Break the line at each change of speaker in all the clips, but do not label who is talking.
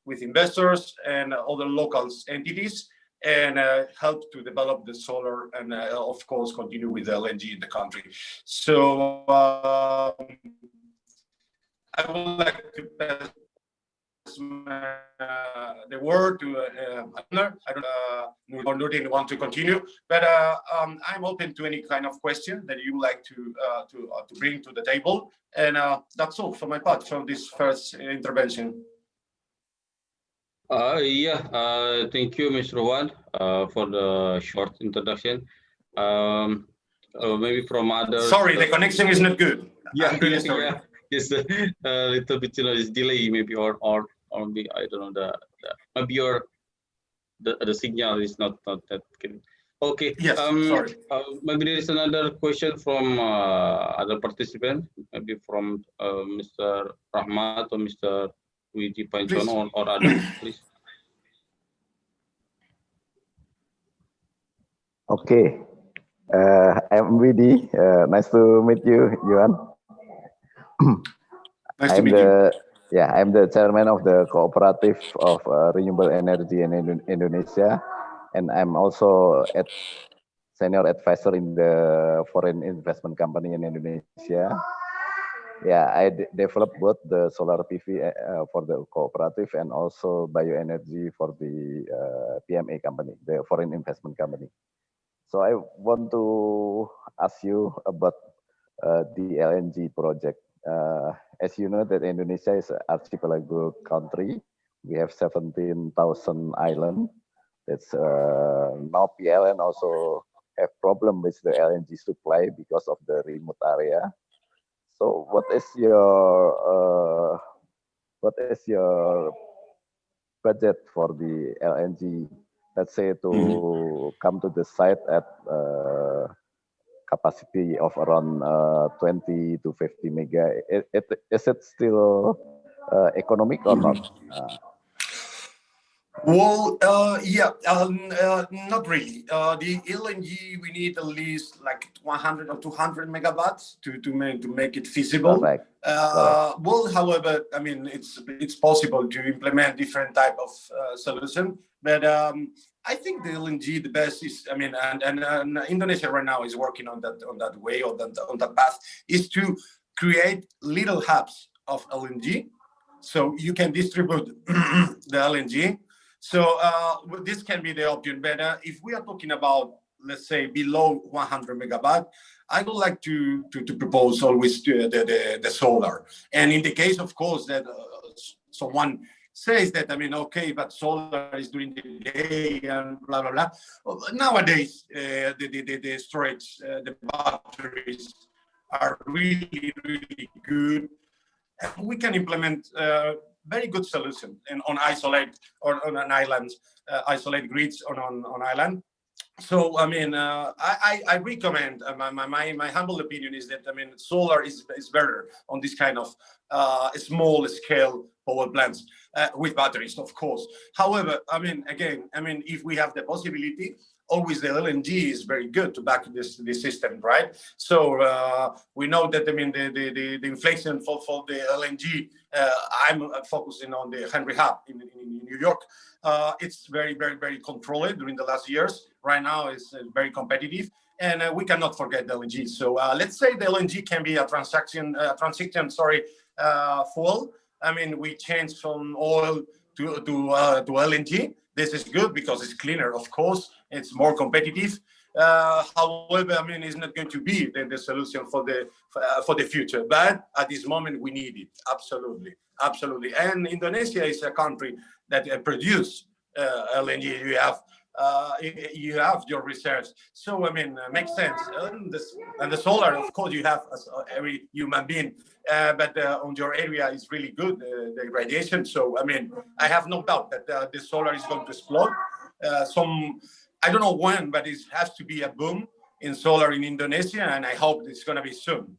with investors and other local entities, and help to develop the solar and, of course, continue with LNG in the country. So I would like to pass the word to Anna. I don't know, want to continue, but I'm open to any kind of question that you would like to bring to the table, and that's all for my part from this first intervention.
Thank you, Mr. Juan, for the short introduction. Maybe from others.
Sorry, the connection is not good.
Yeah,
I'm really sorry.
Yeah. It's a little bit, it's delay maybe, or maybe I don't know maybe the signal is not that good. Okay.
Yes. Sorry.
Maybe there is another question from other participant, maybe from Mr. Rahmat or Mr. Wiji Panchono or others, please.
Okay. I'm Widi. Nice to meet you, Juan.
Nice to meet you.
Yeah, I'm the chairman of the Cooperative of Renewable Energy in Indonesia, and I'm also senior advisor in the foreign investment company in Indonesia. Yeah, I developed both the solar PV for the cooperative and also bioenergy for the PMA company, the foreign investment company. So I want to ask you about the LNG project. As you know, that Indonesia is an archipelago country. We have 17,000 islands. That's now PLN also have problem with the LNG supply because of the remote area. So what is your budget for the LNG? Let's say to come to the site at capacity of around 20 to 50 mega. Is it still economic or not?
Well, not really. The LNG, we need at least like 100 or 200 megawatts to make it feasible.
Correct.
Well, however, I mean, it's possible to implement different type of solution, but I think the LNG, the best is, I mean, and Indonesia right now is working on that way, or on that path, is to create little hubs of LNG, so you can distribute the LNG. So this can be the option. But if we are talking about, let's say, below 100 megawatt, I would like to propose always the solar. And in the case, of course, that someone says that, I mean, okay, but solar is during the day and blah, blah, blah. Nowadays, the storage, the batteries are really, really good. And we can implement very good solution on isolate or on an island, isolate grids on island. So I mean, I recommend. My humble opinion is that, I mean, solar is better on this kind of small scale power plants with batteries, of course. However, I mean, again, I mean, if we have the possibility, always the LNG is very good to back this system, right? So we know that, I mean, the inflation for the LNG, I'm focusing on the Henry Hub in New York. It's very, very, very controlled during the last years. Right now, it's very competitive, and we cannot forget the LNG. So let's say the LNG can be a transition fuel. I mean, we change from oil to LNG. This is good because it's cleaner, of course. It's more competitive. However, I mean, it's not going to be the solution for the future. But at this moment, we need it. Absolutely, absolutely. And Indonesia is a country that produce LNG. You have your reserves. So I mean, makes sense. And the solar, of course, you have as every human being. But on your area is really good, the radiation. So I mean, I have no doubt that the solar is going to explode. I don't know when, but it has to be a boom in solar in Indonesia, and I hope it's going to be soon.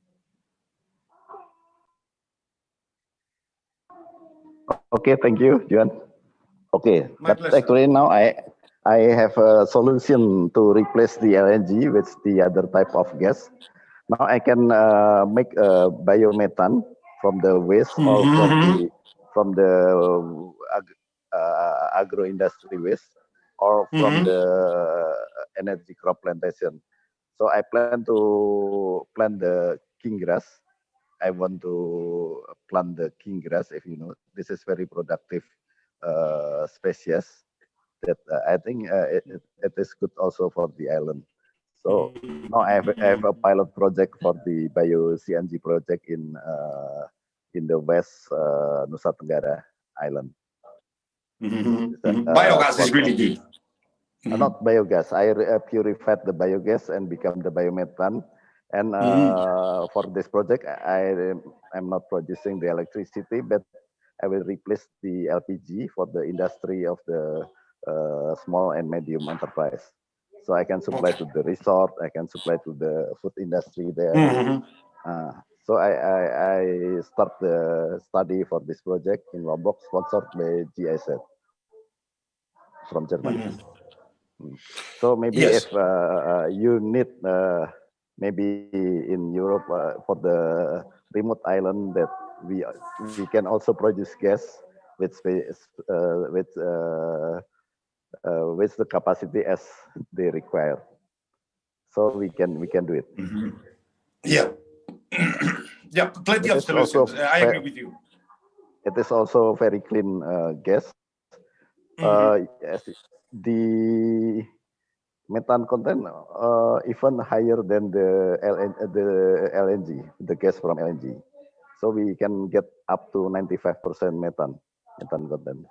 Okay, thank you, Juan. Okay,
but
actually now I have a solution to replace the LNG with the other type of gas. Now I can make biomethane from the waste or from the agro-industry waste or from the energy crop plantation. So I plan to plant the king grass. I want to plant the king grass. If you know, this is very productive species that I think it is good also for the island. So now I have a pilot project for the bio CNG project in the West Nusa Tenggara Island.
Biogas is really good.
Not biogas. I purified the biogas and become the biomethane. And for this project, I'm not producing the electricity, but I will replace the LPG for the industry of the small and medium enterprise. So I can supply to the resort, I can supply to the food industry there. So I start the study for this project in Lombok, sponsored by GIZ from Germany. So maybe if you need maybe in Europe for the remote island that we can also produce gas with the capacity as they require. So we can do it.
Yeah. Yeah, plenty of solutions. I agree with you.
It is also very clean gas. Yes, the methane content even higher than the LNG, the gas from LNG. So we can get up to 95% methane content.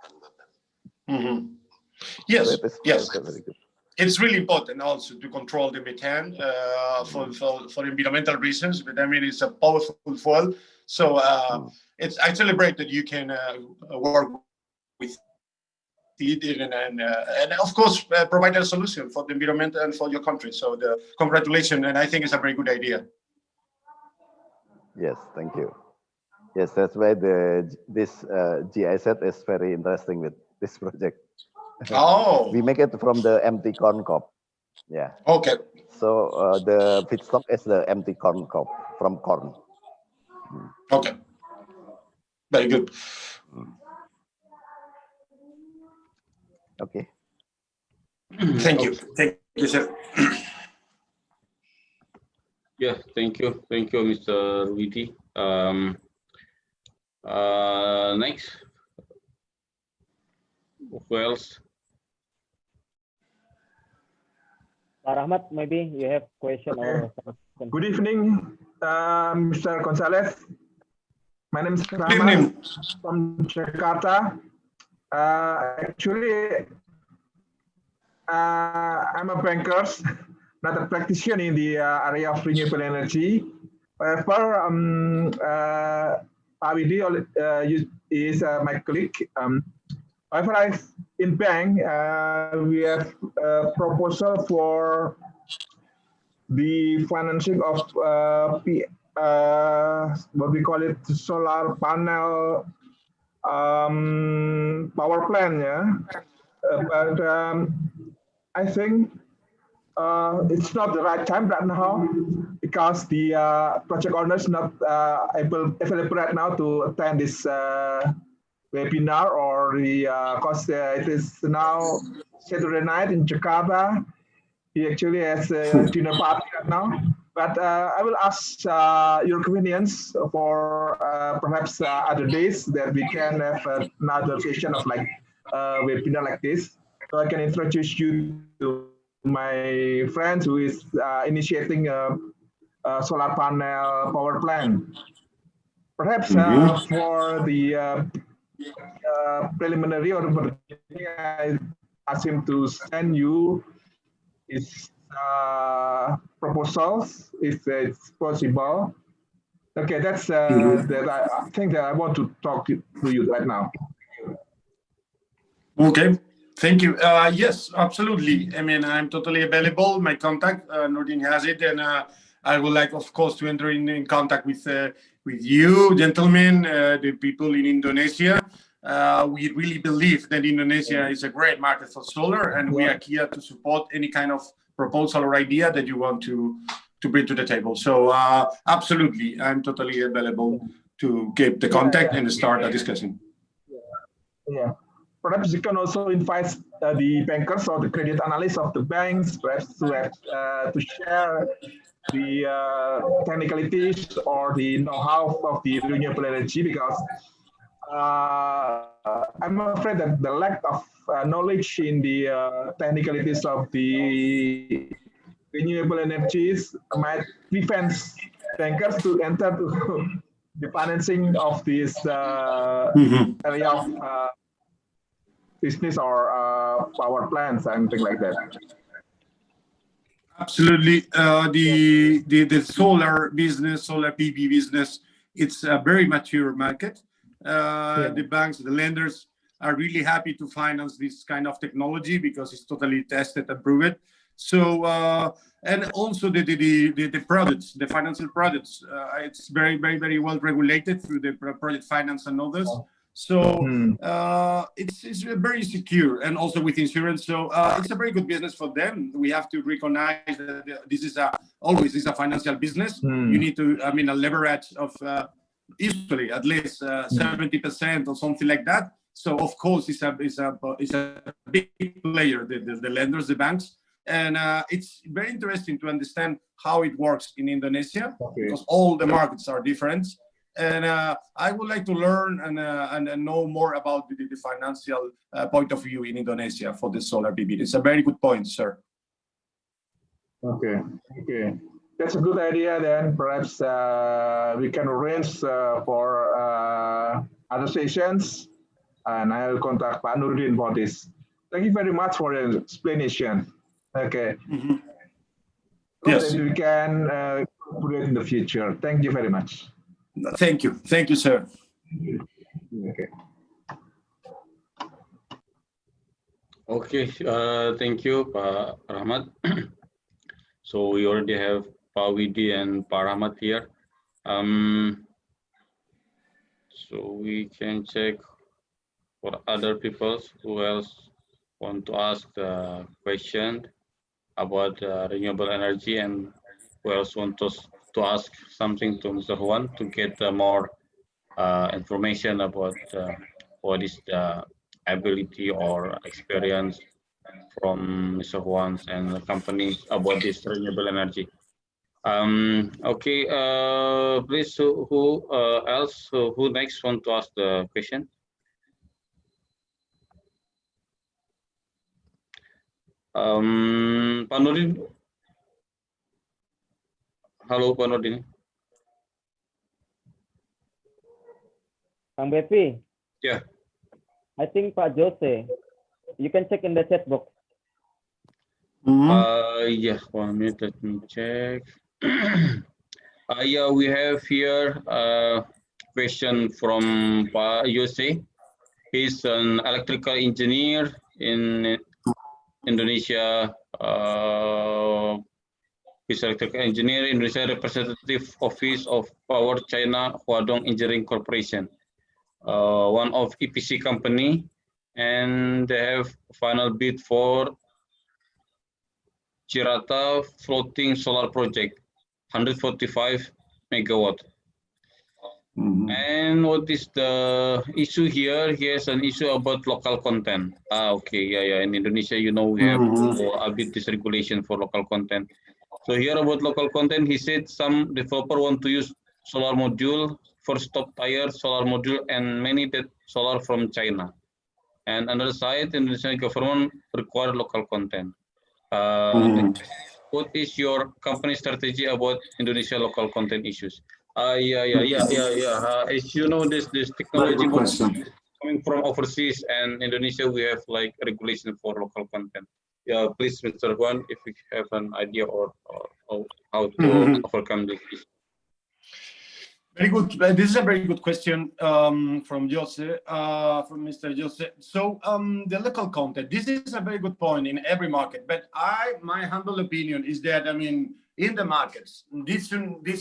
Yes,
so
yes.
Very good.
It's really important also to control the methane for environmental reasons. But I mean, it's a powerful fuel. So I celebrate that you can work with it and of course provide a solution for the environment and for your country. So congratulations, and I think it's a very good idea.
Yes, thank you. Yes, that's why this GIZ is very interesting with this project.
Oh,
we make it from the empty corn cob. Yeah.
Okay.
So the feedstock is the empty corn cob from corn.
Okay. Very good.
Okay.
Thank you. Thank you, sir.
Yeah, thank you, Mr. Widi. Next, who else?
Pak Rahmat, maybe you have question or something.
Good evening, Mr. Gonzalez. My name is Rahmat from Jakarta. Actually, I'm a banker, not a practitioner in the area of renewable energy. However, Widi is my colleague. However, in bank, we have a proposal for the financing of what we call it, solar panel power plant. Yeah, but I think it's not the right time right now because the project owner is not available right now to attend this webinar or the because it is now Saturday night in Jakarta. He actually has a dinner party right now. But I will ask your convenience for perhaps other days that we can have another session of like webinar like this, so I can introduce you to my friend who is initiating a solar panel power plant. Perhaps for the preliminary or I ask him to send you his proposals if it's possible. Okay, that's that I think that I want to talk to you right now.
Okay, thank you. Yes, absolutely. I mean, I'm totally available. My contact, Nordin has it, and I would like, of course, to enter in contact with you, gentlemen, the people in Indonesia. We really believe that Indonesia is a great market for solar, and we are here to support any kind of proposal or idea that you want to bring to the table. So absolutely, I'm totally available to keep the contact and start a discussion.
Yeah. perhaps you can also invite the bankers or the credit analysts of the banks, perhaps to share the technicalities or the know-how of the renewable energy, because I'm afraid that the lack of knowledge in the technicalities of the renewable energies might prevent bankers to enter to the financing of this area of business or power plants and things like that.
Absolutely. The solar business, solar PV business, it's a very mature market. The banks, the lenders are really happy to finance this kind of technology because it's totally tested and proven. So, and also the products, the financial products, it's very well regulated through the project finance and others. So it's very secure, and also with insurance. So it's a very good business for them. We have to recognize that this is always a financial business. You need to, a leverage of usually at least 70% or something like that. So of course it's a big player, the lenders, the banks. And it's very interesting to understand how it works in Indonesia, because all the markets are different. And I would like to learn and know more about the financial point of view in Indonesia for the solar PV. It's a very good point, sir.
Okay. That's a good idea. Then perhaps we can arrange for other sessions, and I'll contact Pak Nurdin for this. Thank you very much for the explanation. Okay.
Yes.
That we can put it in the future. Thank you very much.
Thank you, sir.
Okay.
Okay, thank you, Pak Rahmat. So we already have Pak Widi and Pak Rahmat here. So we can check for other people who else want to ask the question about renewable energy, and who else want to ask something to Mr. Juan to get more information about what is the ability or experience from Mr. Juan and the company about this renewable energy. Okay, please, who else? Who next want to ask the question? Pak Nurdin. Halo, Pak Nurdin.
Kang Bepi.
Yeah.
I think Pak Jose. You can check in the chat box.
Yeah, 1 minute, let me check. Yeah, we have here a question from Pak Jose. He's an electrical engineer in Indonesia. He's electrical engineer in Indonesia representative office of Power China Huadong Engineering Corporation, one of EPC company, and they have final bid for Cirata floating solar project, 145 megawatt. And what is the issue here? Here's an issue about local content. Okay, yeah. In Indonesia, you know, we have a bit this regulation for local content. So here about local content, he said some developer want to use solar module, first stop tire solar module, and many that solar from China. And another side, Indonesian government require local content. What is your company strategy about Indonesia local content issues? Yeah. As you know, this technology coming from overseas, and Indonesia we have like regulation for local content. Yeah, please, Mr. Juan, if you have an idea or how to overcome this issue.
Very good. This is a very good question from Jose, from Mr. Jose. So the local content, this is a very good point in every market. But my humble opinion is that, in the markets, this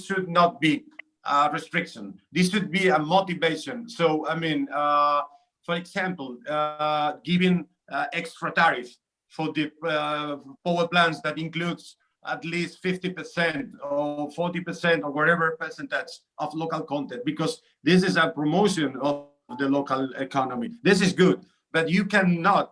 should not be a restriction. This should be a motivation. So, for example, giving extra tariff for the power plants that includes at least 50% or 40% or whatever percentage of local content, because this is a promotion of the local economy. This is good. but you cannot,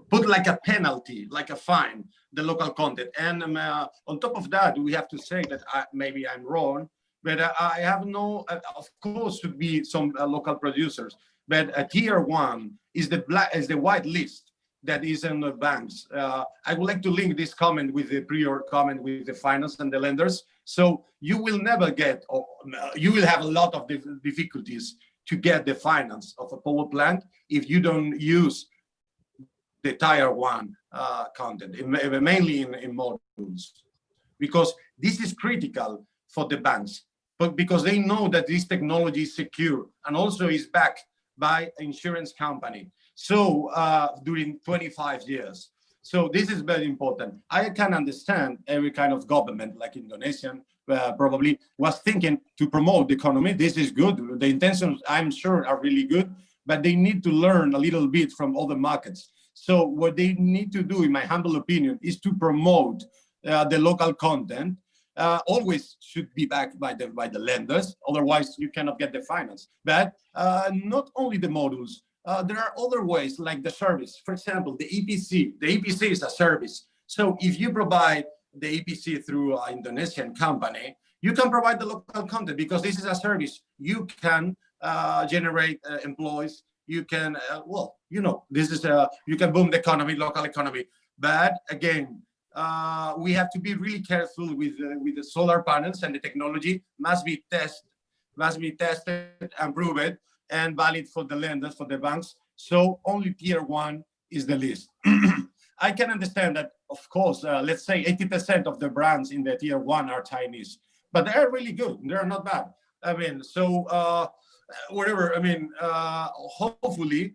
put like a penalty, like a fine, the local content. And on top of that, we have to say that maybe I'm wrong, but I have no, of course, should be some local producers, but a tier 1 is the white list that is in the banks. I would like to link this comment with the prior comment with the finance and the lenders. So you will never get, or you will have a lot of difficulties to get the finance of a power plant if you don't use the tier 1 content, mainly in modules, because this is critical for the banks, but because they know that this technology is secure and also is backed by insurance company. So during 25 years. So this is very important. I can understand every kind of government, like Indonesian, probably was thinking to promote the economy. This is good. The intentions, I'm sure, are really good, but they need to learn a little bit from other markets. So what they need to do, in my humble opinion, is to promote the local content. Always should be backed by the lenders. Otherwise, you cannot get the finance. But not only the modules. There are other ways, like the service. For example, the EPC. The EPC is a service. So if you provide the EPC through an Indonesian company, you can provide the local content because this is a service. You can generate employees. You can, this is you can boom the economy, local economy. But again, we have to be really careful with the solar panels, and the technology must be tested and proven and valid for the lenders, for the banks. So only tier 1 is the list. I can understand that, of course, let's say 80% of the brands in the tier 1 are Chinese, but they're really good. They're not bad. Hopefully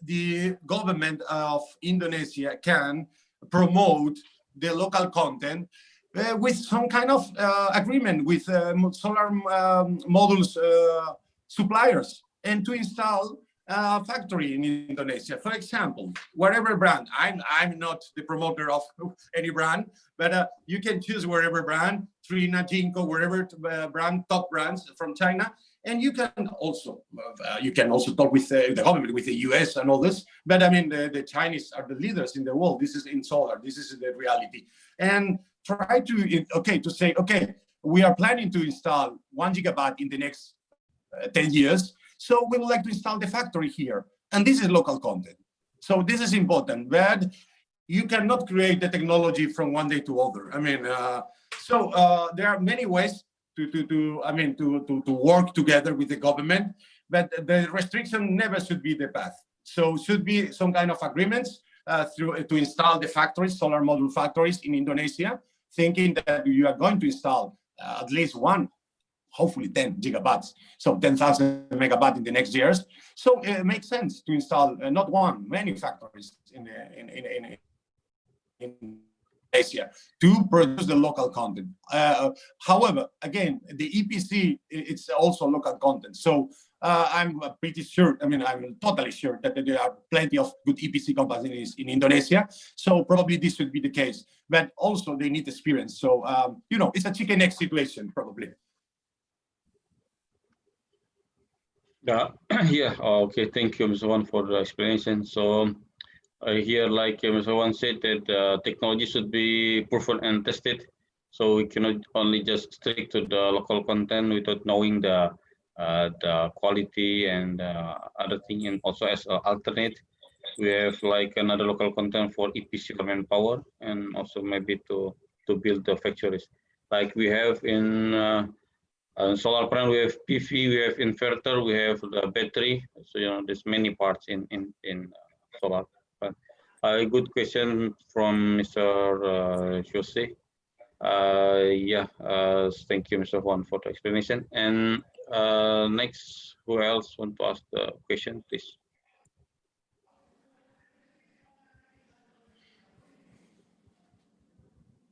the government of Indonesia can promote the local content with some kind of agreement with solar modules suppliers, and to install a factory in Indonesia. For example, whatever brand, I'm not the promoter of any brand, but you can choose whatever brand, Trina, Jinko, whatever brand, top brands from China. And you can also talk with the government, with the US and all this. But the Chinese are the leaders in the world. This is in solar. This is the reality. And try to say, we are planning to install 1 gigawatt in the next 10 years. So we would like to install the factory here. And this is local content. So this is important, but you cannot create the technology from one day to other. There are many ways to work together with the government, but the restriction never should be the path. So should be some kind of agreements to install the factories, solar module factories in Indonesia, thinking that you are going to install at least one, hopefully 10 gigawatts, so 10,000 megawatt in the next years. So it makes sense to install not one, many factories in Asia to produce the local content. However, again, the EPC, it's also local content. So I'm pretty sure, I'm totally sure that there are plenty of good EPC companies in Indonesia. So probably this should be the case, but also they need experience. So, it's a chicken egg situation, probably.
Yeah. Okay. Thank you, Mr. Juan, for the explanation. So here, like Mr. Juan said, that technology should be proven and tested. So we cannot only just stick to the local content without knowing the quality and other thing. And also as an alternate, we have like another local content for EPC manpower, and also maybe to build the factories. Like we have in solar panel, we have PV, we have inverter, we have the battery. So there's many parts in solar. But a good question from Mr. Jose. Thank you, Mr. Juan, for the explanation. And next, who else want to ask the question, please?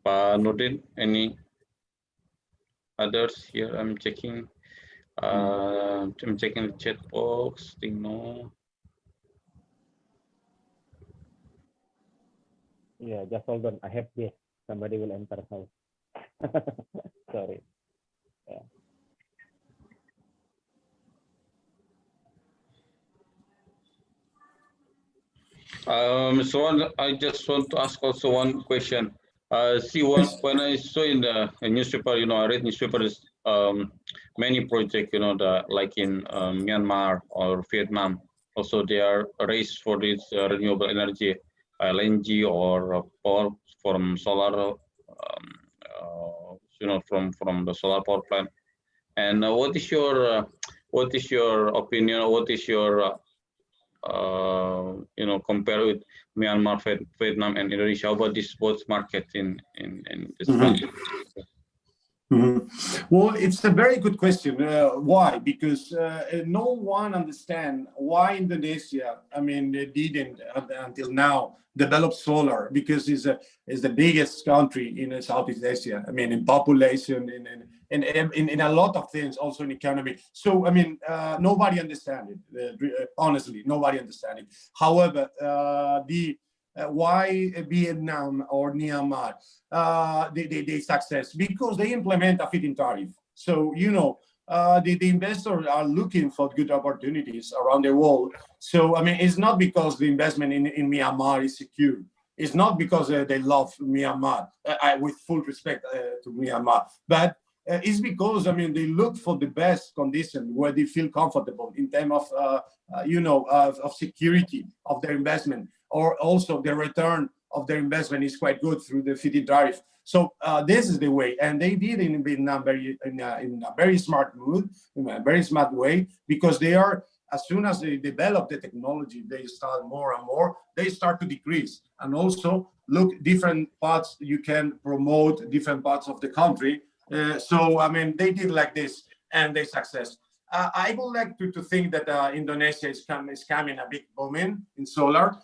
Nordin, any others here? I'm checking. I'm checking the chat box. No.
Yeah, just hold on. I have this. Somebody will enter now. Sorry. Yeah.
So I just want to ask also one question. See, when I saw in the newspaper, I read newspapers, many projects, like in Myanmar or Vietnam, also they are raised for this renewable energy, LNG or power from solar, from the solar power plant. And what is your opinion? What is your compare with Myanmar, Vietnam, and Indonesia? How about this both markets in this country?
Well, it's a very good question. Why? Because no one understand why Indonesia, didn't until now develop solar, because it's the biggest country in Southeast Asia. In population, in a lot of things, also in economy. So nobody understand it. Honestly, nobody understand it. However, why Vietnam or Myanmar they success? Because they implement a feed-in tariff. So the investors are looking for good opportunities around the world. So it's not because the investment in Myanmar is secure. It's not because they love Myanmar. With full respect to Myanmar, but it's because they look for the best condition where they feel comfortable in terms of of security of their investment, or also the return of their investment is quite good through the feed-in tariff. So this is the way, and they did in Vietnam in a very smart mood, in a very smart way, because they are, as soon as they develop the technology, they start more and more, they start to decrease, and also look different parts you can promote, different parts of the country. So they did like this, and they success. I would like to think that Indonesia is coming a big booming in solar.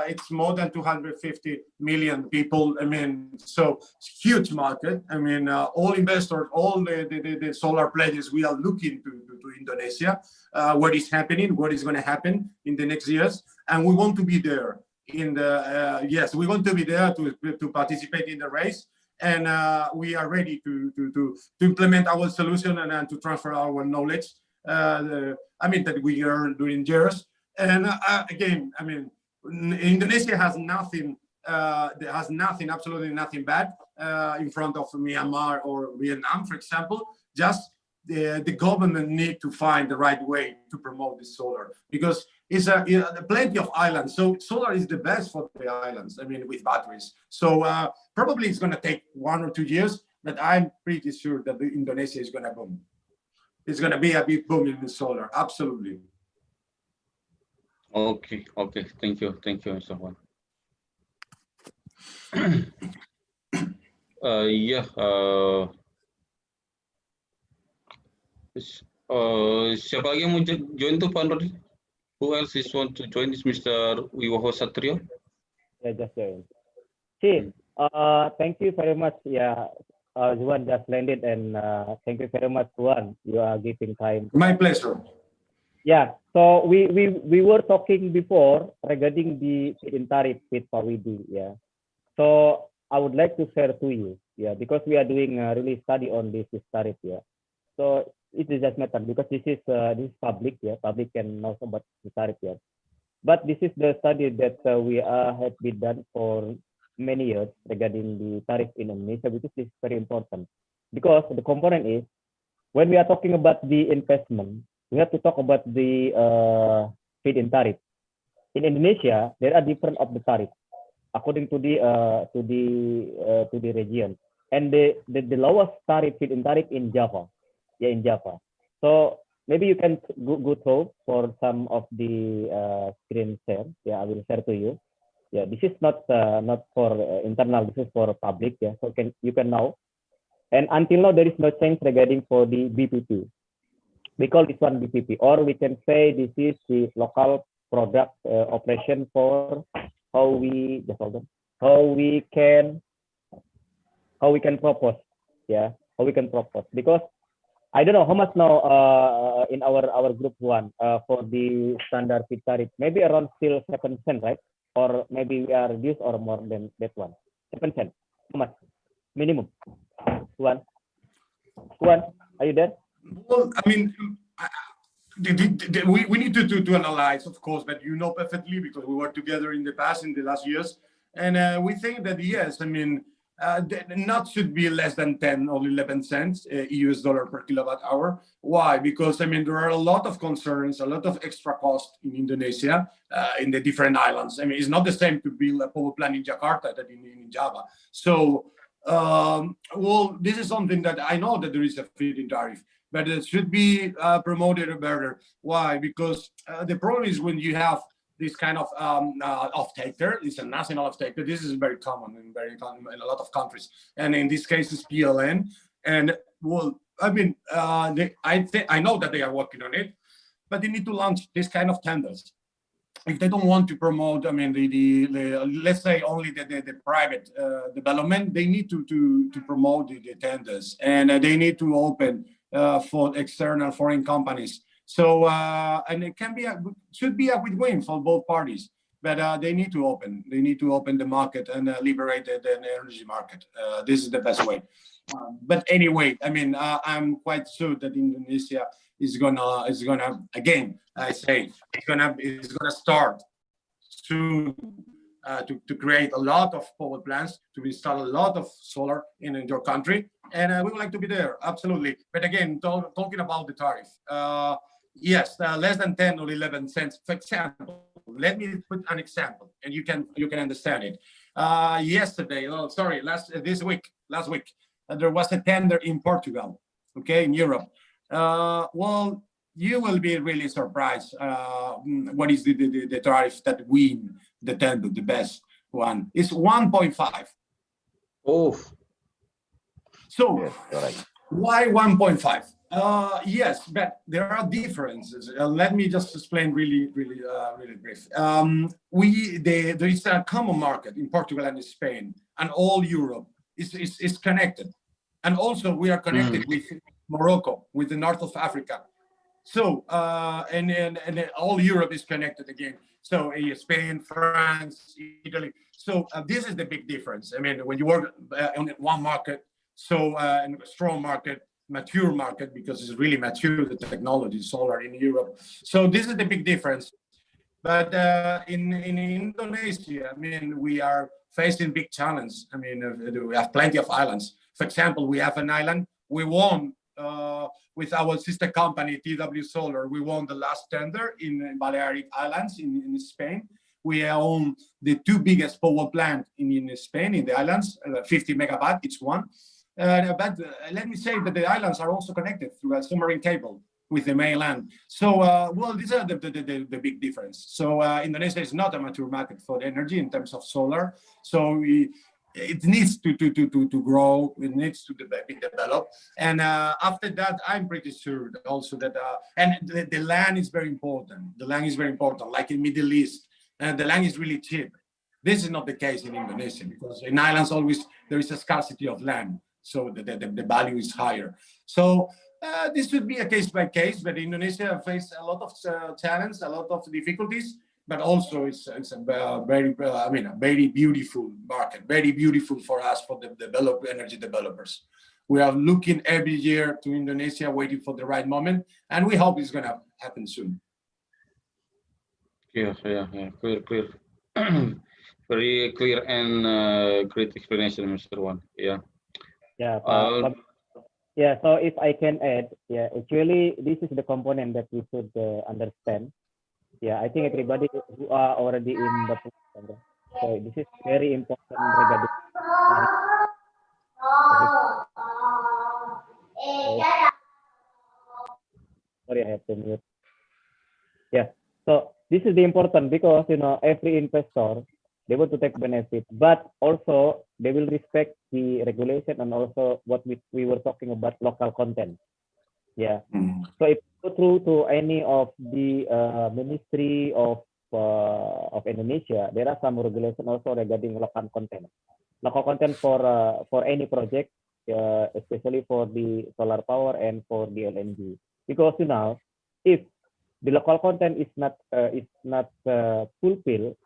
It's more than 250 million people. So it's huge market. All investors, all the solar players, we are looking to Indonesia, what is happening, what is going to happen in the next years, and we want to be there. Yes, we want to be there to participate in the race. And we are ready to implement our solution and to transfer our knowledge that we earned during years. And again, Indonesia has nothing, absolutely nothing bad in front of Myanmar or Vietnam, for example. Just the government need to find the right way to promote this solar, because it's plenty of islands. So solar is the best for the islands, with batteries. So probably it's going to take 1 or 2 years, but I'm pretty sure that Indonesia is going to boom. It's going to be a big boom in the solar, absolutely.
Okay. Thank you, Mr. Juan. Siapa lagi yang mau join tuh, Pak Andri? Who else is want to join? Is Mr. Wiwoho Satrio?
Yeah, just join. See, thank you very much. Yeah, Juan just landed, and thank you very much, Juan. You are giving time.
My pleasure.
Yeah, so we were talking before regarding the feed-in tariff with Pak Widi. Yeah, so I would like to share to you. Yeah, because we are doing a really study on this tariff. Yeah, so it is just matter because this is public. Yeah, public can know about the tariff. Yeah, but this is the study that we have been done for many years regarding the tariff in Indonesia, which is very important, because the component is, when we are talking about the investment, we have to talk about the feed-in tariff. In Indonesia, there are different of the tariff according to the region, and the lowest tariff feed-in tariff in Java. Yeah, in Java. So maybe you can go through for some of the screen share. Yeah, I will share to you. Yeah, this is not for internal. This is for public. Yeah, so you can know. And until now, there is no change regarding for the BPP. We call this one BPP, or we can say this is the local product operation for how we can propose. Yeah, how we can propose, because I don't know how much now in our group one for the standard feed tariff, maybe around still 7 cents, right? Or maybe we are reduced or more than that one. 7 cents. How much? Minimum. Juan, are you there?
Well, we need to analyze, of course, but you know perfectly because we worked together in the past, in the last years, and we think that yes, I mean, not should be less than 10 or 11 cents US dollar per kilowatt hour. Why? Because I mean, there are a lot of concerns, a lot of extra cost in Indonesia, in the different islands. I mean, it's not the same to build a power plant in Jakarta that in Java. So, well, this is something that I know that there is a feed-in tariff, but it should be promoted better. Why? Because the problem is when you have this kind of off-taker, it's a national off-taker. This is very common in in a lot of countries, and in this case, it's PLN. And well, I mean, I know that they are working on it, but they need to launch this kind of tenders. If they don't want to promote, I mean, let's say only the private development, they need to promote the tenders, and they need to open for external foreign companies. So, and it should be a win-win for both parties, but they need to open the market and liberate the energy market. This is the best way. But anyway, I mean, I'm quite sure that Indonesia is gonna again, I say, it's gonna start soon to create a lot of power plants, to install a lot of solar in your country, and we would like to be there, absolutely. But again, talking about the tariff, yes, less than 10 or 11 cents. For example, let me put an example, and you can understand it. Last week, there was a tender in Portugal, okay, in Europe. Well, you will be really surprised. What is the tariff that win the tender, the best one? It's 1.5.
Oh.
So,
Yes, correct.
why 1.5? Yes, but there are differences. Let me just explain really brief. There is a common market in Portugal and Spain, and all Europe is connected. And also we are connected with Morocco, with the north of Africa. So, and all Europe is connected again. So Spain, France, Italy. So this is the big difference. I mean, when you work on one market, so and a strong market, mature market, because it's really mature, the technology, solar in Europe. So this is the big difference. But in Indonesia, I mean, we are facing big challenge. I mean, we have plenty of islands. For example, we have an island. We won with our sister company, TW Solar. We won the last tender in Balearic Islands in Spain. We own the two biggest power plants in Spain, in the islands, 50 megawatt each one. But let me say that the islands are also connected through a submarine cable with the mainland. So, well, these are the big difference. So Indonesia is not a mature market for energy in terms of solar. So it needs to grow, it needs to be developed. And after that, I'm pretty sure that also that, and the land is very important. The land is very important, like in Middle East, the land is really cheap. This is not the case in Indonesia, because in islands always there is a scarcity of land. So the value is higher. So this should be a case by case, but Indonesia faces a lot of challenges, a lot of difficulties, but also it's a very beautiful market, very beautiful for us, for the energy developers. We are looking every year to Indonesia, waiting for the right moment, and we hope it's gonna happen soon.
Yeah, clear. Very clear and great explanation, Mr. Juan. Yeah.
Yeah, yeah. So if I can add, yeah, actually this is the component that we should understand. Yeah, I think everybody who are already in the program. So this is very important regarding. Sorry, I have to mute. Yeah. So this is the important, because every investor, they want to take benefit, but also they will respect the regulation and also what we were talking about, local content. Yeah. So if you go through to any of the Ministry of Indonesia, there are some regulation also regarding local content. Local content for any project, especially for the solar power and for the LNG, because if the local content is not fulfilled.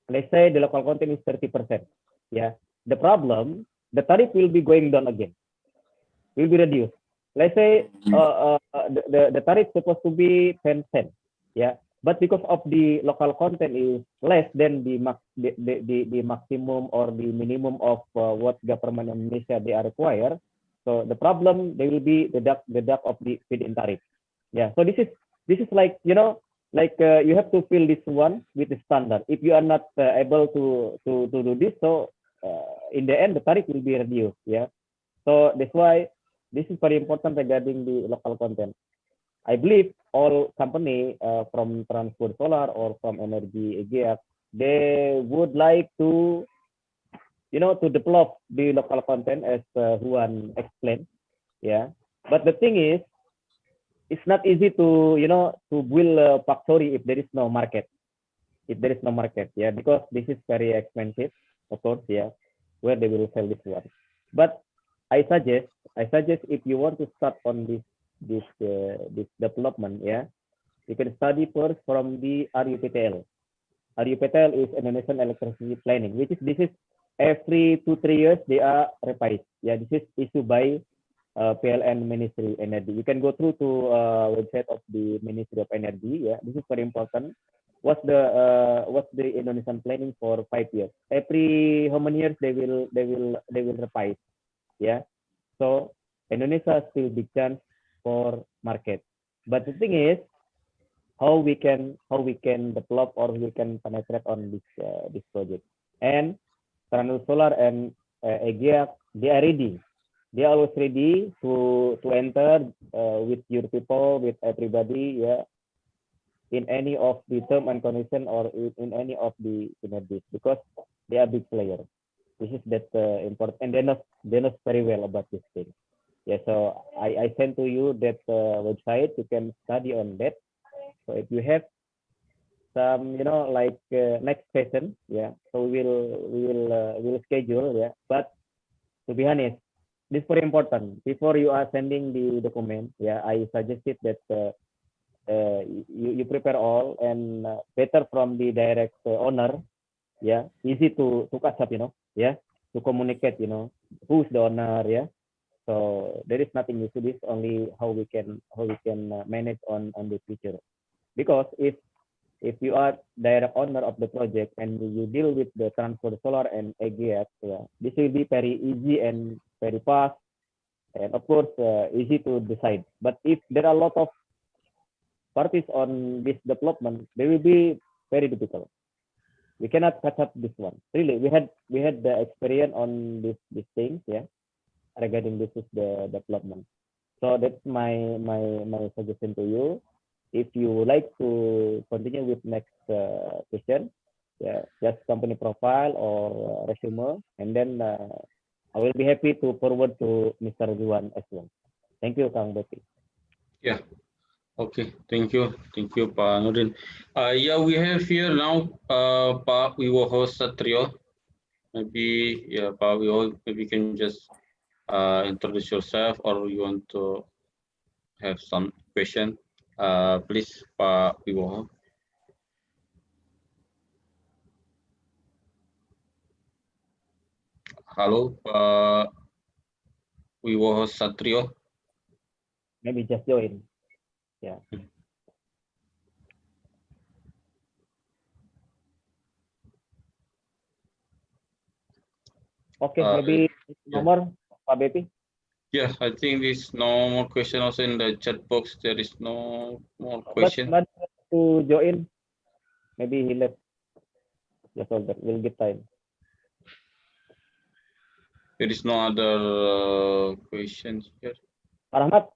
Let's say the local content is 30%. Yeah, the tariff will be going down again, will be reduced. let's say the tariff supposed to be 10 cents, yeah, but because of the local content is less than the maximum or the minimum of what government Indonesia they are required, so the problem they will be the deduct of the feed-in tariff. Yeah, so this is like, you know, like you have to fill this one with the standard. If you are not able to do this, so in the end the tariff will be reduced. Yeah, so that's why this is very important regarding the local content. I believe all company from transport solar or from energy IBAQ, they would like to, you know, to develop the local content as Juan explained. Yeah, but the thing is, it's not easy to, you know, to build a factory if there is no market. If there is no market, yeah, because this is very expensive, of course, yeah, where they will sell this one. But I suggest if you want to start on this development, yeah, you can study first from the RUPTL. RUPTL is Indonesian Electricity Planning, which is this is every 2-3 years they are revised. Yeah, this is issued by PLN Ministry Energy. You can go through to website of the Ministry of Energy. Yeah, this is very important. What's the Indonesian planning for 5 years? Every how many years they will revise. Yeah, so Indonesia still big chance for market. But the thing is, how we can develop or we can penetrate on this project. And Transport Solar and IBAQ, they are ready. They are always ready to enter with your people, with everybody, yeah, in any of the term and condition or in any of the synergies, because they are big players. This is that important, and they know very well about this thing. Yeah, so I send to you that website. You can study on that. So if you have some, you know, like next session, yeah, so we'll schedule, yeah. But to be honest, this is very important. Before you are sending the document, yeah, I suggested that you prepare all and better from the direct owner, yeah, easy to catch up, you know, yeah, to communicate, you know, who's the owner, yeah. So there is nothing new to this, only how we can manage on the future. Because if you are direct owner of the project and you deal with the transport solar and IBAQ, yeah, this will be very easy and very fast, and of course easy to decide. But if there are a lot of parties on this development, they will be very difficult. We cannot catch up this one. Really, we had the experience on these things, yeah, regarding this is the development. So that's my suggestion to you. If you would like to continue with next question, yeah, just company profile or resume, and then I will be happy to forward to Mr. Juan as well. Thank you, Kang Bepi.
Yeah. Okay. Thank you, Pak Nurdin. Yeah, we have here now Pak Wiwoho Satrio. Maybe, yeah, Pak Wiwoho, maybe you can just introduce yourself, or you want to have some question. Please, Pak Wiwoho. Halo, Pak Wiwoho Satrio.
Maybe just join. Yeah. Okay, maybe nomor Pak Bepi.
Yeah, I think there's no more question also in the chat box. There is no more question.
But to join, maybe he left. Just hold that. We'll give time.
There is no other questions here.
Rahmat.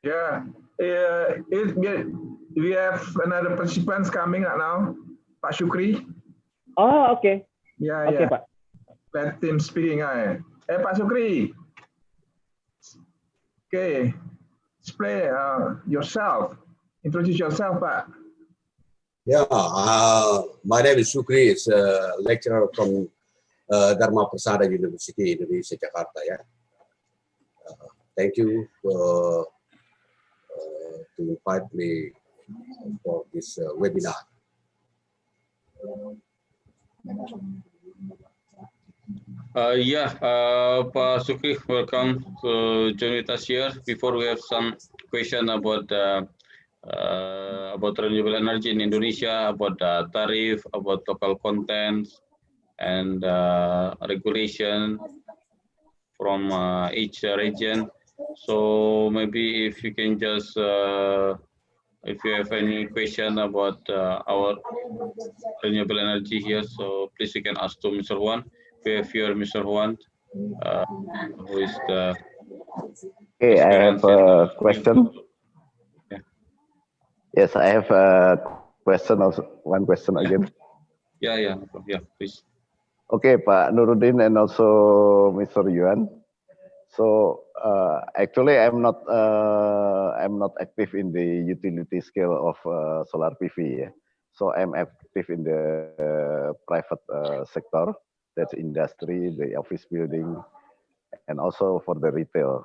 Yeah, we have another participants coming right now. Pak Shukri.
Oh, okay.
Yeah,
Okay,
yeah.
Pak.
Let him speaking. Pak Shukri. Okay, explain yourself. Introduce yourself, Pak.
Yeah, my name is Shukri. It's a lecturer from Dharma Persada University, Indonesia, Jakarta. Yeah. Thank you to invite me for this webinar.
Pak Sukri, welcome to join with us here. Before we have some question about renewable energy in Indonesia, about tariff, about local contents, and regulation from each region. So maybe if you can just, if you have any question about our renewable energy here, so please you can ask to Mr. Juan. We have here Mr. Juan, who is the
Okay, I have a question.
Yeah.
Yes, I have a question also. One question again.
Yeah, please.
Okay, Pak Nuruddin and also Mr. Yuan. So actually, I'm not active in the utility scale of solar PV. Yeah? So I'm active in the private sector, that's industry, the office building, and also for the retail.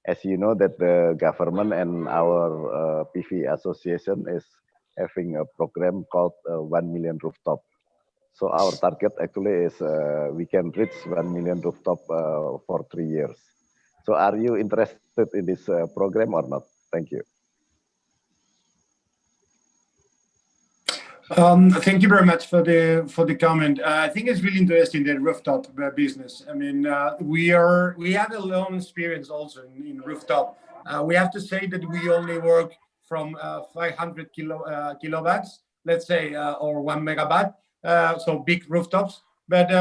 As you know, that the government and our PV association is having a program called 1 million rooftop. So our target actually is we can reach 1 million rooftop for 3 years. So are you interested in this program or not? Thank you.
Thank you very much for the comment. I think it's really interesting, the rooftop business. I mean, we have a long experience also in rooftop. We have to say that we only work from 500 kilowatts, let's say, or 1 megawatt. So big rooftops. But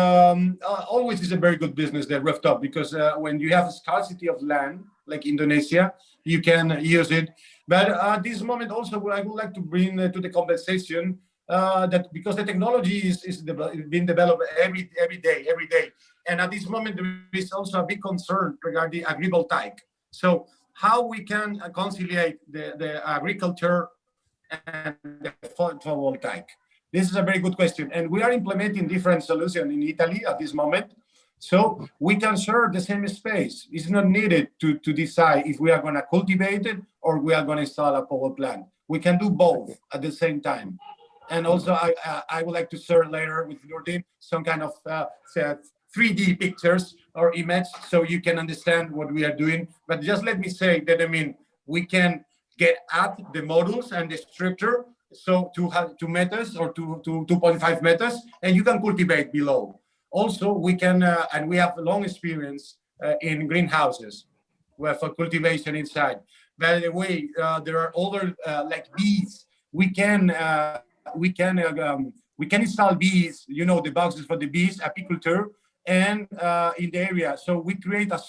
always is a very good business, the rooftop, because when you have a scarcity of land, like Indonesia, you can use it. But at this moment also, I would like to bring to the conversation that because the technology is being developed every day. And at this moment, there is also a big concern regarding agrivoltaic. So how we can conciliate the agriculture and the photovoltaic? This is a very good question. And we are implementing different solutions in Italy at this moment. So we can share the same space. It's not needed to decide if we are going to cultivate it or we are going to install a power plant. We can do both at the same time. And also, I would like to share later with Nordin some kind of 3D pictures or image so you can understand what we are doing. But just let me say that, I mean, we can get at the modules and the structure, so to have 2 meters or 2.5 meters, and you can cultivate below. Also, we can, and we have a long experience in greenhouses for cultivation inside. By the way, there are other like bees. We can install bees, you know, the boxes for the bees, apiculture, and in the area. So we create a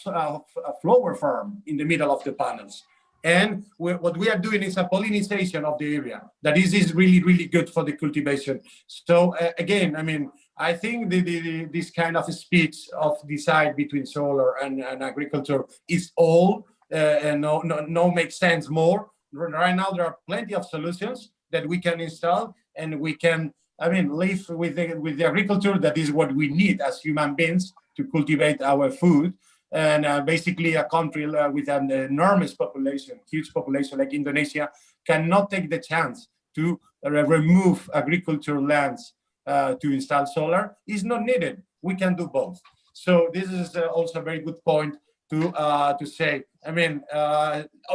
flower farm in the middle of the panels. And what we are doing is a pollination of the area. That is really, really good for the cultivation. So again, I mean, I think this kind of speech of decide between solar and agriculture is all and no makes sense more. Right now, there are plenty of solutions that we can install, and we can, I mean, live with the agriculture. That is what we need as human beings to cultivate our food. And basically, a country with an enormous population, huge population like Indonesia, cannot take the chance to remove agricultural lands to install solar. Is not needed. We can do both. So this is also a very good point to say. I mean,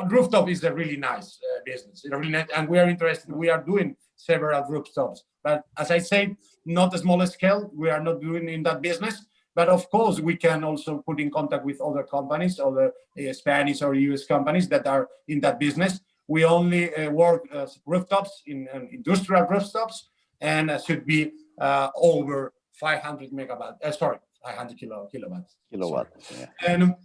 rooftop is a really nice business, really nice, and we are interested. We are doing several rooftops, but as I said, not a smaller scale. We are not doing in that business. But of course, we can also put in contact with other companies, other Spanish or US companies that are in that business. We only work rooftops in industrial rooftops, and should be over 500 megawatts. 500 kilowatts.
Yeah.
And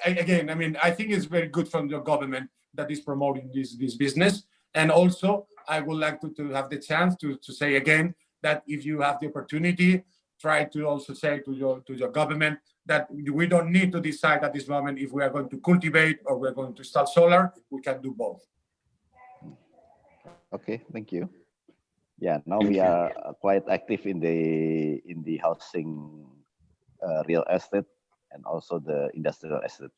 again, I mean, I think it's very good from the government that is promoting this business. And also, I would like to have the chance to say again that if you have the opportunity, try to also say to your government that we don't need to decide at this moment if we are going to cultivate or we're going to install solar. We can do both.
Okay, thank you. Yeah, now we are quite active in the housing, real estate, and also the industrial estate.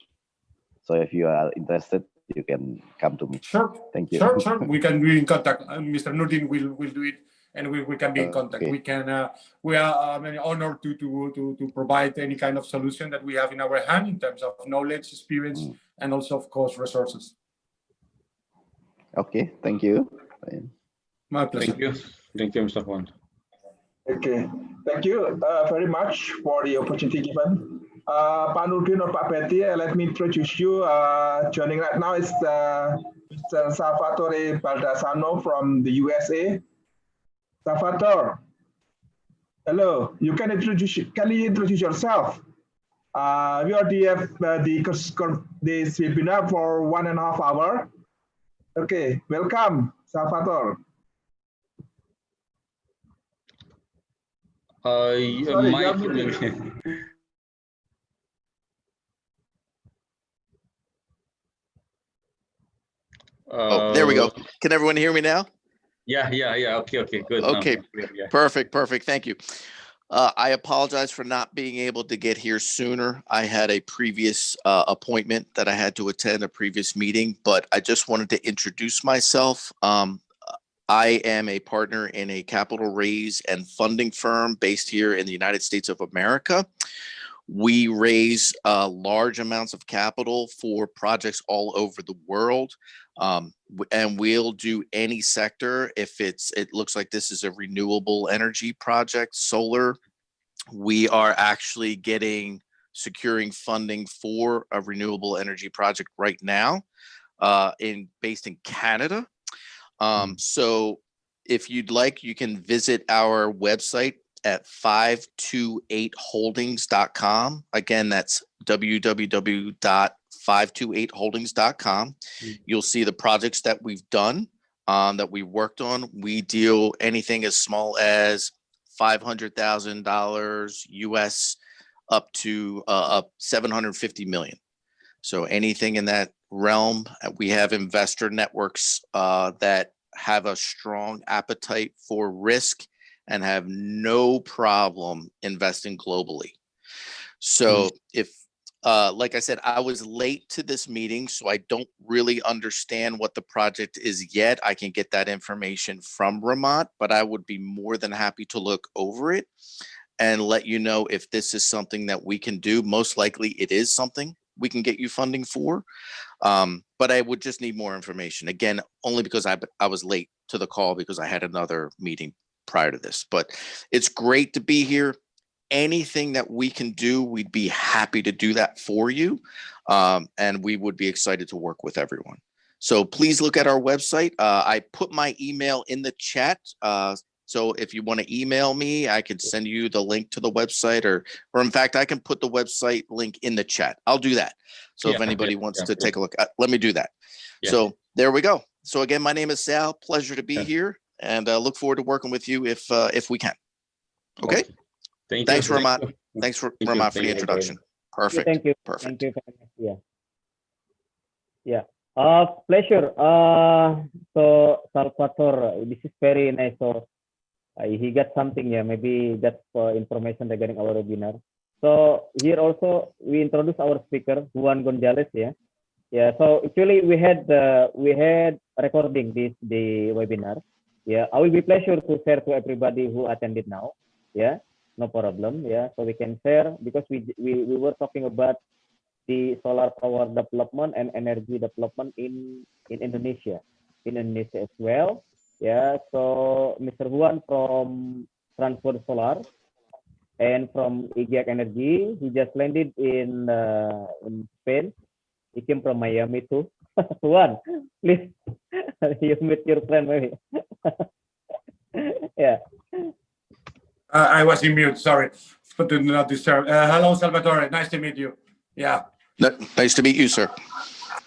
So if you are interested, you can come to me.
Sure.
Thank you.
Sure. We can be in contact. Mr. Nurdin will do it and we can be in contact.
Okay.
We are honored to provide any kind of solution that we have in our hand in terms of knowledge, experience, and also, of course, resources.
Okay, thank you.
My pleasure.
Thank you, Mr. Juan.
Okay, thank you very much for the opportunity given. Pak Nurdin or Pak Betty, let me introduce you. Joining right now is Mr. Salvatore Baldassano from the USA. Salvatore, hello. You can introduce yourself? We already have this webinar for 1.5 hours. Okay, welcome, Salvatore.
Your mic.
Oh, there we go. Can everyone hear me now?
Yeah. Okay, good.
Okay,
Yeah.
perfect. Thank you. I apologize for not being able to get here sooner. I had a previous appointment that I had to attend, a previous meeting, but I just wanted to introduce myself. I am a partner in a capital raise and funding firm based here in the United States of America. We raise large amounts of capital for projects all over the world. And we'll do any sector. If it looks like this is a renewable energy project, solar, we are actually securing funding for a renewable energy project right now, based in Canada. So if you'd like, you can visit our website at 528holdings.com. Again, that's www.528holdings.com. You'll see the projects that we've done, that we worked on. We deal anything as small as $500,000 US up to $750 million. So anything in that realm. We have investor networks that have a strong appetite for risk and have no problem investing globally. So like I said, I was late to this meeting, so I don't really understand what the project is yet. I can get that information from Ramat, but I would be more than happy to look over it and let you know if this is something that we can do. Most likely it is something we can get you funding for, but I would just need more information. Again, only because I was late to the call because I had another meeting prior to this, but it's great to be here. Anything that we can do, we'd be happy to do that for you. And we would be excited to work with everyone. So please look at our website. I put my email in the chat. So if you want to email me, I can send you the link to the website, or in fact, I can put the website link in the chat. I'll do that. So if anybody wants to take a look, let me do that. So there we go. So again, my name is Sal. Pleasure to be here, and look forward to working with you if we can. Okay. Thanks, Ramat. Thanks for Ramat for the introduction. Perfect.
Thank you.
Perfect.
Thank you. Yeah. Pleasure. So Salvatore, this is very nice. So he got something. Maybe that's information regarding our webinar. So here also we introduce our speaker, Juan Gonzalez. Yeah. So actually we had recording the webinar. Yeah. I will be pleasure to share to everybody who attended now. Yeah. No problem. Yeah, so we can share because we were talking about the solar power development and energy development in Indonesia as well. Yeah, so Mr. Juan from Transfer Solar and from IBAQ Energy, he just landed in Spain. He came from Miami too. Juan, please, you meet your friend maybe. Yeah.
I was in mute, sorry, but do not disturb. Hello, Salvatore, nice to meet you. Yeah.
Nice to meet you, sir.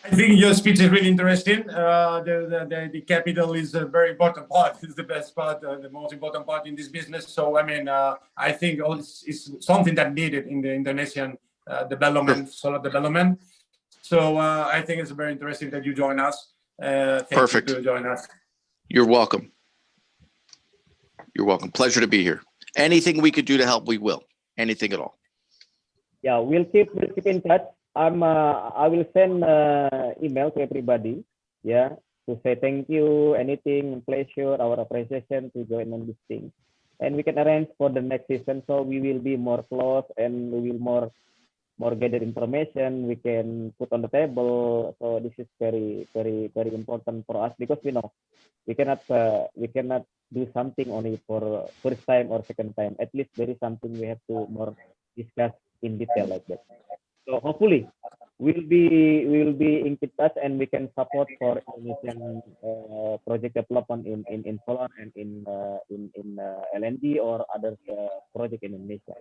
I think your speech is really interesting. The capital is a very important part. It's the best part, the most important part in this business. So, I mean, I think it's something that needed in the Indonesian development, solar development. So I think it's very interesting that you join us.
Perfect.
You to join us.
You're welcome. You're welcome. Pleasure to be here. Anything we could do to help, we will. Anything at all.
Yeah, we'll keep in touch. I will send email to everybody. Yeah, to say thank you, anything, pleasure, our appreciation to join on this thing. And we can arrange for the next season, so we will be more close and we will more gather information we can put on the table. So this is very important for us, because we know we cannot do something only for first time or second time. At least there is something we have to more discuss in detail like that. So hopefully we'll be in touch and we can support for Indonesian project development in solar and in LNG or other project in Indonesia.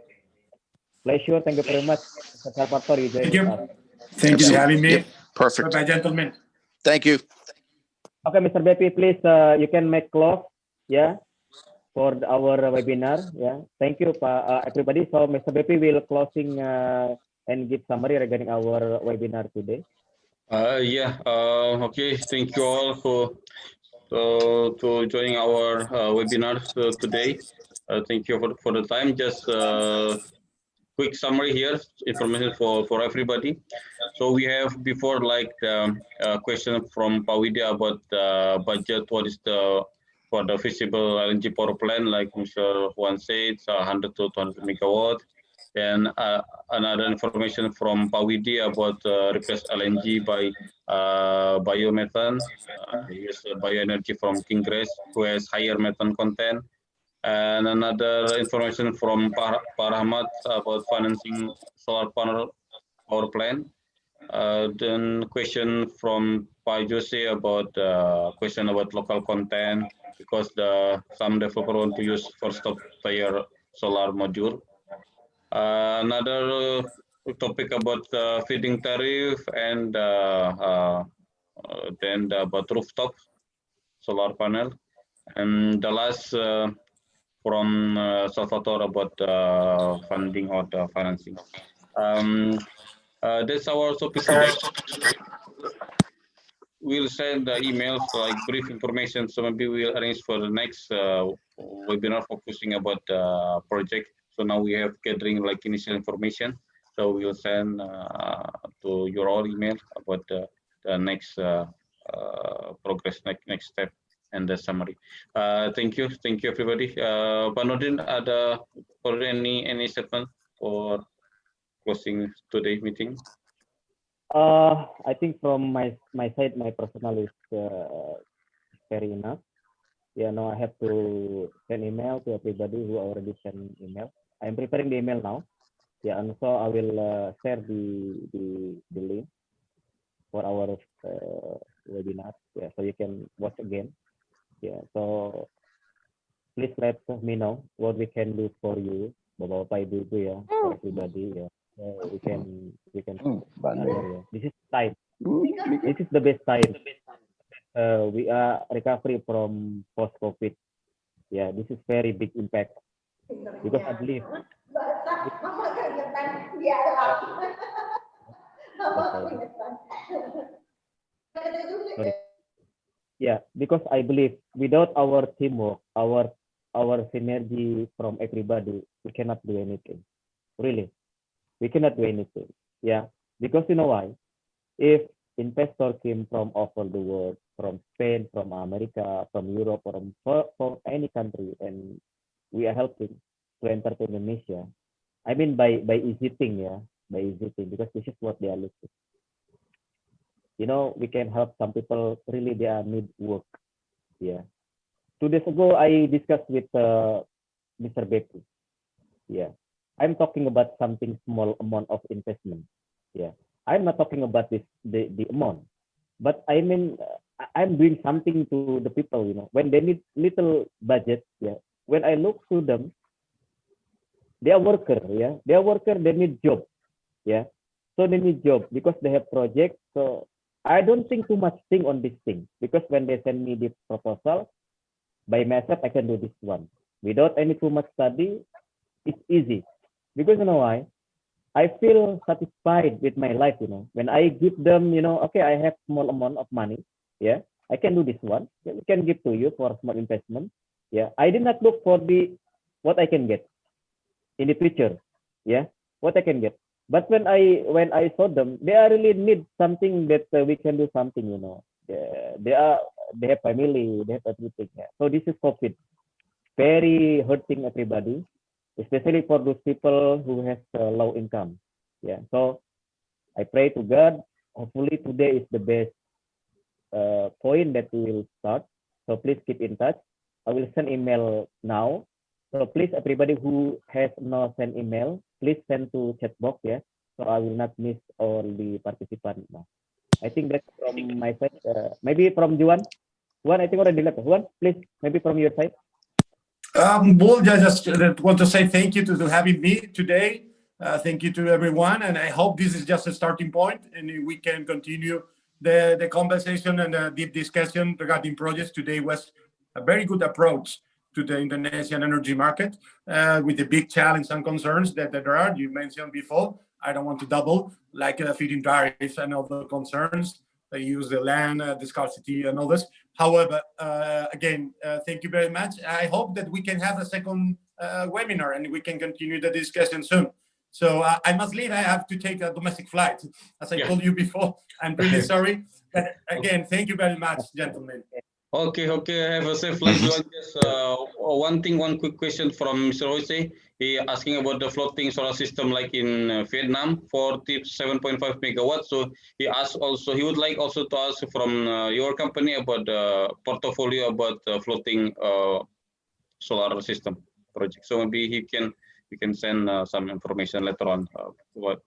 Pleasure. Thank you very much, Mr. Salvatore. You joined
Thank you.
us.
Thank you for having me.
Yep, perfect.
Bye-bye, gentlemen.
Thank you.
Okay, Mr. Bepi, please, you can make close, yeah, for our webinar, yeah. Thank you, everybody. So, Mr. Bepi will closing and give summary regarding our webinar today.
Okay. Thank you all for to joining our webinar today. Thank you for the time. Just quick summary here, information for everybody. So we have before like the question from Pak Widya about budget. What is the for the feasible LNG power plant? Like Mr. Juan said, 100 to 200 megawatt. And another information from Pak Widya about replace LNG by biomethane. Use bioenergy from Kinggrass, who has higher methane content. And another information from Pak Rahmat about financing solar panel power plant. Then question from Pak Jose about question about local content, because some developer want to use for stop tier solar module. Another topic about feeding tariff, and then about rooftop solar panel, and the last from Salvatore about funding or the financing. That's our topic today. We'll send the emails like brief information, so maybe we'll arrange for the next webinar focusing about the project. So now we have gathering like initial information, so we'll send to your all email about the next progress, next step, and the summary. Thank you everybody. Pak Nordin, ada any statement for closing today's meeting?
I think from my side, my personal is fair enough. Yeah, no, I have to send email to everybody who already sent email. I'm preparing the email now. Yeah, and so I will share the link for our webinar. Yeah, so you can watch again. Yeah, so please let me know what we can do for you, Bapak Ibu, ya, for everybody. Yeah, so we can. This is time. This is the best time. We are recovery from post-COVID. Yeah, this is very big impact, because I believe. Sorry. Yeah, because I believe without our teamwork, our synergy from everybody, we cannot do anything. Really, we cannot do anything. Yeah, because you know why? If investor came from all over the world, from Spain, from America, from Europe, from any country, and we are helping to enter to Indonesia. I mean by easy thing, yeah, by easy thing, because this is what they are looking. You know, we can help some people, really they are need work. Yeah. 2 days ago, I discussed with Mr. Beku. Yeah. I'm talking about something small amount of investment. Yeah. I'm not talking about the amount, but I mean, I'm doing something to the people, you know, when they need little budget. Yeah. When I look to them, they are worker. Yeah. They are worker, they need job. Yeah. So they need job because they have project. So I don't think too much thing on this thing, because when they send me the proposal, by myself, I can do this one. Without any too much study, it's easy. Because you know why? I feel satisfied with my life, you know. When I give them, you know, okay, I have small amount of money. Yeah, I can do this one. I can give to you for small investment. Yeah, I did not look for what I can get in the future. Yeah, what I can get. But when I saw them, they are really need something that we can do something, you know. They are they have family, they have everything. Yeah. So this is COVID, very hurting everybody, especially for those people who have low income. Yeah. So I pray to God. Hopefully today is the best point that we will start. So please keep in touch. I will send email now. So please, everybody who has not sent email, please send to chat box. Yeah. So I will not miss all the participants now. I think that's from my side. Maybe from Juan. Juan, I think already left. Juan, please, maybe from your side.
Well, I just want to say thank you to having me today. Thank you to everyone, and I hope this is just a starting point, and we can continue the conversation and the deep discussion regarding projects. Today was a very good approach to the Indonesian energy market with the big challenge and concerns that there are. You mentioned before. I don't want to double, like feed-in tariffs and other concerns. They use the land, the scarcity, and all this. However, again, thank you very much. I hope that we can have a second webinar and we can continue the discussion soon. So I must leave. I have to take a domestic flight, as I told you before. I'm really sorry. But again, thank you very much, gentlemen.
Okay, have a safe flight. Just one quick question from Mr. Jose. He asking about the floating solar system like in Vietnam, 47.5 megawatts. So he asked also, he would like also to ask from your company about the portfolio about floating solar system project. So maybe he can send some information later on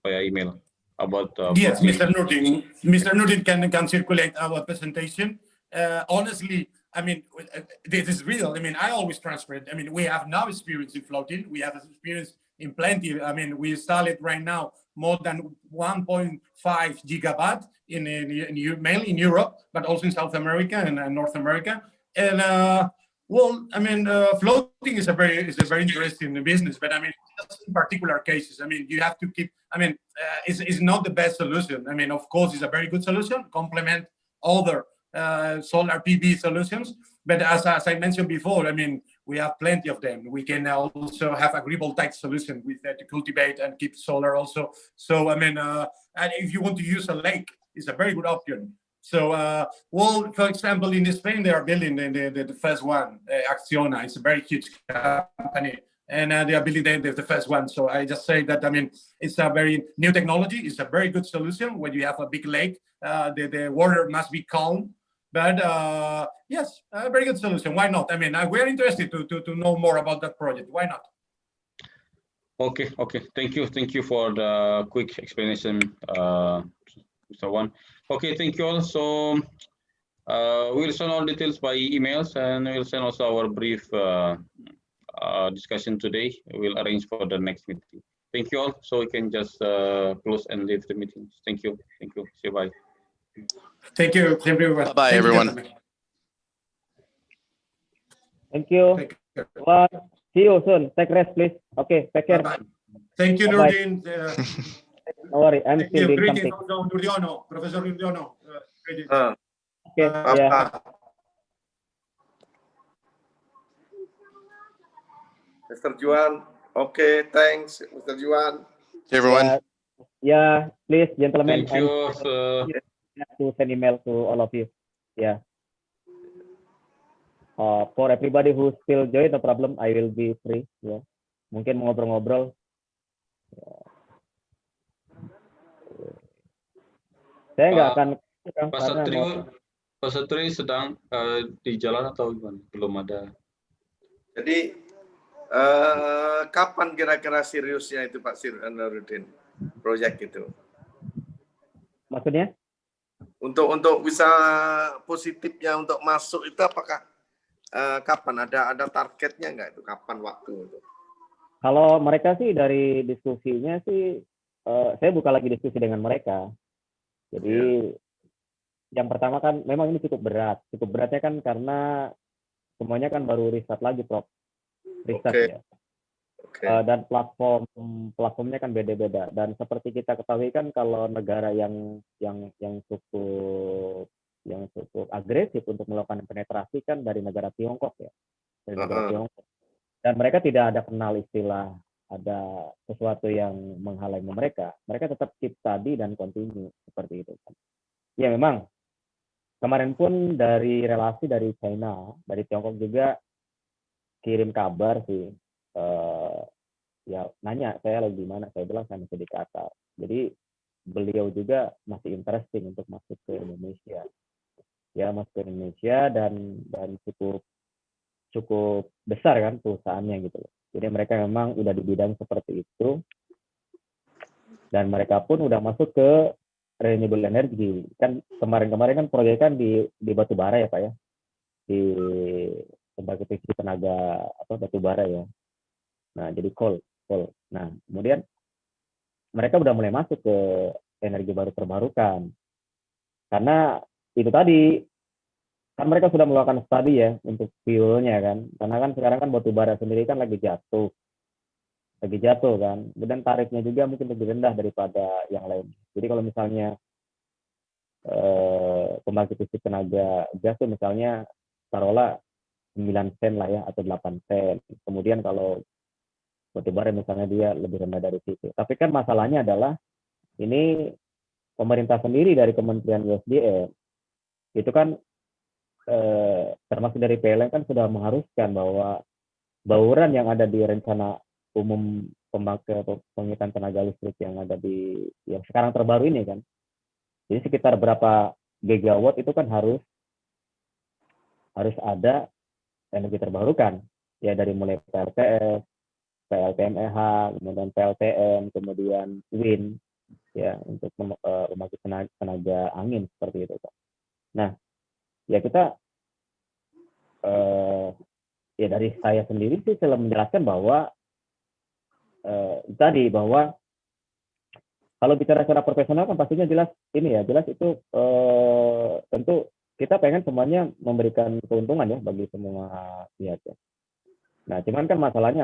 via email about.
Yes, Mr. Nurdin can circulate our presentation. Honestly, I mean, this is real. I mean, I always transfer it. I mean, we have no experience in floating. We have experience in plenty. I mean, we install it right now more than 1.5 gigawatt mainly in Europe, but also in South America and North America. And well, I mean, floating is a very interesting business. But I mean, just in particular cases, I mean, you have to keep. I mean, it's not the best solution. I mean, of course, it's a very good solution. Complement other solar PV solutions, but as I mentioned before, I mean, we have plenty of them. We can also have agrivoltaic solution with to cultivate and keep solar also. So I mean, and if you want to use a lake, it's a very good option. So well, for example, in Spain, they are building the first one, Acciona. It's a very huge company, and they are building the first one. So I just say that, I mean, it's a very new technology. It's a very good solution when you have a big lake. The water must be calm. But yes, a very good solution. Why not? I mean, we're interested to know more about that project. Why not?
Okay. Thank you for the quick explanation, Mr. Juan. Okay, thank you all. So we'll send all details by emails, and we'll send also our brief discussion today. We'll arrange for the next meeting. Thank you all. So we can just close and leave the meeting. Thank you. See you. Bye.
Thank you, everyone.
Bye, everyone.
Thank you. Well, see you soon. Take rest, please. Okay, take care.
Bye-bye. Thank you, Nurdin.
No worry, I'm still doing
Greetings
something.
also, Nurdiono, Professor Nurdiono.
Okay, yeah.
Mr. Juan. Okay, thanks, Mr. Juan.
Everyone.
Yeah, please, gentlemen.
Thank you.
To send email to all of you. Yeah. For everybody who still join, no problem. I will be free. Ya. Mungkin mau ngobrol-ngobrol. Saya nggak akan.
Pak Satrio sedang di jalan atau gimana? Belum ada.
Jadi kapan kira-kira seriusnya itu Pak Nurdin proyek itu?
Maksudnya?
Untuk bisa positifnya untuk masuk itu apakah kapan ada targetnya nggak itu, kapan waktu itu?
Kalau mereka sih dari diskusinya sih saya buka lagi diskusi dengan mereka. Jadi yang pertama kan memang ini cukup berat. Cukup beratnya kan karena semuanya kan baru riset lagi, Prof. Riset ya. Dan platformnya kan beda-beda. Dan seperti kita ketahui kan kalau negara yang cukup agresif untuk melakukan penetrasi kan dari negara Tiongkok ya. Dari negara Tiongkok. Dan mereka tidak ada kenal istilah ada sesuatu yang menghalangi mereka. Mereka tetap keep tadi dan continue seperti itu kan. Ya memang kemarin pun dari relasi dari China, dari Tiongkok juga kirim kabar sih, ya nanya saya lagi di mana, saya bilang saya masih di Qatar. Jadi beliau juga masih interesting untuk masuk ke Indonesia, ya masuk ke Indonesia dan cukup besar kan perusahaannya gitu loh. Jadi mereka memang udah di bidang seperti itu dan mereka pun udah masuk ke renewable energy. Kan kemarin-kemarin kan proyek kan di batu bara ya Pak ya, di pembangkit listrik tenaga batu bara ya. Nah jadi coal. Nah kemudian mereka udah mulai masuk ke energi baru terbarukan karena itu tadi kan mereka sudah melakukan studi ya untuk fuelnya kan, karena kan sekarang kan batu bara sendiri kan lagi jatuh kan, dan tarifnya juga mungkin lebih rendah daripada yang lain. Jadi kalau misalnya pembangkit listrik tenaga gas itu misalnya taruhlah 9 sen lah ya atau 8 sen. Kemudian kalau batu bara misalnya dia lebih rendah dari situ. Tapi kan masalahnya adalah ini pemerintah sendiri dari Kementerian USDM itu kan termasuk dari PLN kan sudah mengharuskan bahwa bauran yang ada di rencana umum pembangkitan tenaga listrik yang ada di yang sekarang terbaru ini kan, jadi sekitar berapa gigawatt itu kan harus ada energi terbarukan ya, dari mulai PLTS, PLTMEH, kemudian PLTN, kemudian wind ya untuk pembangkit tenaga angin seperti itu Pak. Nah ya kita ya dari saya sendiri sih selalu menjelaskan bahwa tadi bahwa kalau bicara secara profesional kan pastinya jelas itu tentu kita pengen semuanya memberikan keuntungan ya bagi semua pihak ya. Nah cuman kan masalahnya